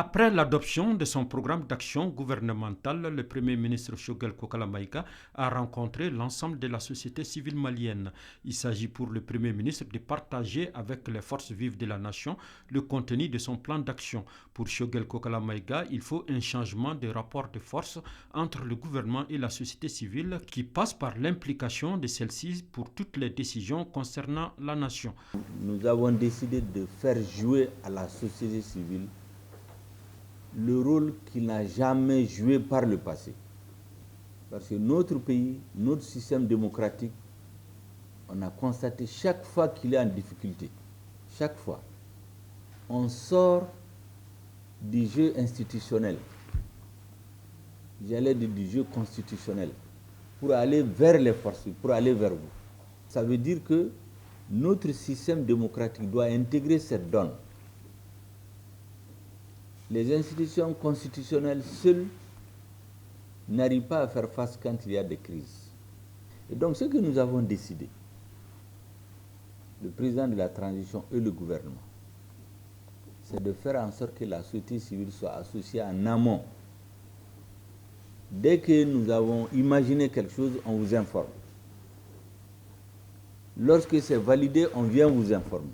Après l'adoption de son programme d'action gouvernementale, le Premier ministre Choguel Kokala Maïga a rencontré l'ensemble de la société civile malienne. Il s'agit pour le Premier ministre de partager avec les forces vives de la nation le contenu de son plan d'action. Pour Choguel Kokala Maïga, il faut un changement de rapport de force entre le gouvernement et la société civile qui passe par l'implication de celle-ci pour toutes les décisions concernant la nation. Nous avons décidé de faire jouer à la société civile le rôle qu'il n'a jamais joué par le passé. Parce que notre pays, notre système démocratique, on a constaté chaque fois qu'il est en difficulté, chaque fois, on sort du jeu institutionnel, j'allais dire du jeu constitutionnel, pour aller vers les forces, pour aller vers vous. Ça veut dire que notre système démocratique doit intégrer cette donne. Les institutions constitutionnelles seules n'arrivent pas à faire face quand il y a des crises. Et donc ce que nous avons décidé, le président de la transition et le gouvernement, c'est de faire en sorte que la société civile soit associée en amont. Dès que nous avons imaginé quelque chose, on vous informe. Lorsque c'est validé, on vient vous informer.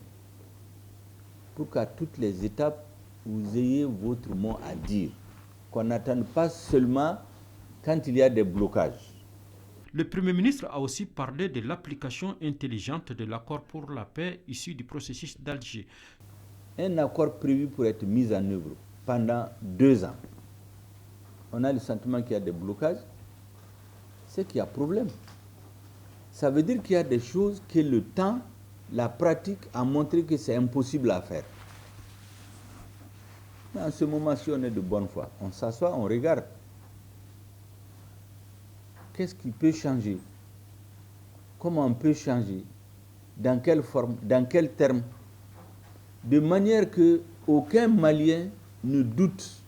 Pour qu'à toutes les étapes, vous ayez votre mot à dire, qu'on n'attende pas seulement quand il y a des blocages. Le Premier ministre a aussi parlé de l'application intelligente de l'accord pour la paix issu du processus d'Alger. Un accord prévu pour être mis en œuvre pendant 2 ans. On a le sentiment qu'il y a des blocages, c'est qu'il y a problème. Ça veut dire qu'il y a des choses que le temps, la pratique a montré que c'est impossible à faire. Mais en ce moment, si on est de bonne foi, on s'assoit, on regarde. Qu'est-ce qui peut changer? Comment on peut changer? Dans quelle forme? Dans quel terme? De manière qu'aucun Malien ne doute,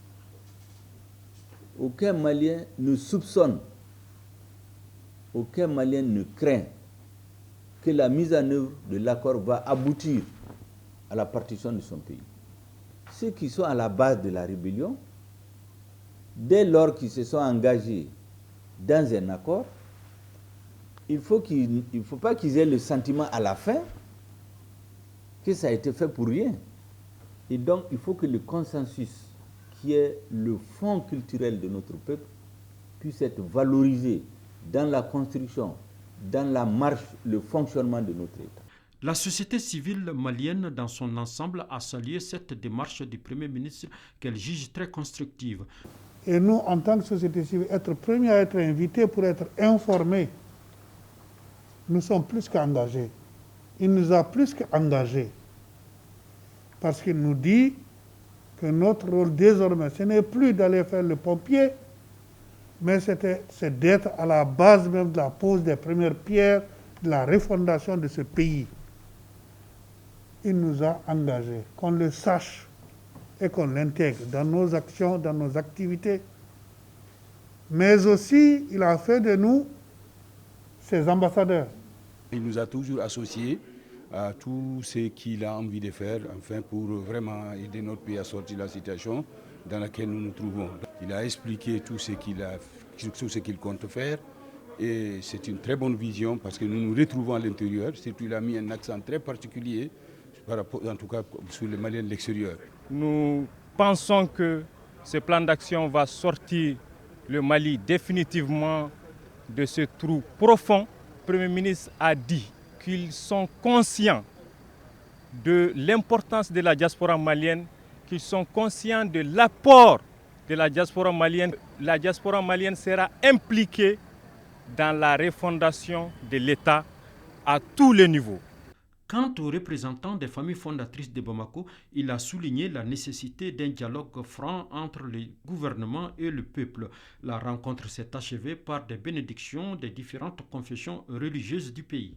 aucun Malien ne soupçonne, aucun Malien ne craint que la mise en œuvre de l'accord va aboutir à la partition de son pays. Ceux qui sont à la base de la rébellion, dès lors qu'ils se sont engagés dans un accord, il ne faut pas qu'ils aient le sentiment à la fin que ça a été fait pour rien. Et donc, il faut que le consensus, qui est le fond culturel de notre peuple, puisse être valorisé dans la construction, dans la marche, le fonctionnement de notre État. La société civile malienne dans son ensemble a salué cette démarche du Premier ministre qu'elle juge très constructive. Et nous, en tant que société civile, être premiers à être invités pour être informés, nous sommes plus qu'engagés. Il nous a plus qu'engagés. Parce qu'il nous dit que notre rôle désormais, ce n'est plus d'aller faire le pompier, mais c'est d'être à la base même de la pose des premières pierres de la refondation de ce pays. Il nous a engagés, qu'on le sache et qu'on l'intègre dans nos actions, dans nos activités. Mais aussi, il a fait de nous ses ambassadeurs. Il nous a toujours associés à tout ce qu'il a envie de faire, enfin, pour vraiment aider notre pays à sortir de la situation dans laquelle nous nous trouvons. Il a expliqué tout ce qu'il compte faire et c'est une très bonne vision parce que nous nous retrouvons à l'intérieur. Surtout, il a mis un accent très particulier, par rapport, en tout cas sur les Maliens de l'extérieur. Nous pensons que ce plan d'action va sortir le Mali définitivement de ce trou profond. Le Premier ministre a dit qu'ils sont conscients de l'importance de la diaspora malienne, qu'ils sont conscients de l'apport de la diaspora malienne. La diaspora malienne sera impliquée dans la refondation de l'État à tous les niveaux. Quant aux représentants des familles fondatrices de Bamako, il a souligné la nécessité d'un dialogue franc entre le gouvernement et le peuple. La rencontre s'est achevée par des bénédictions des différentes confessions religieuses du pays.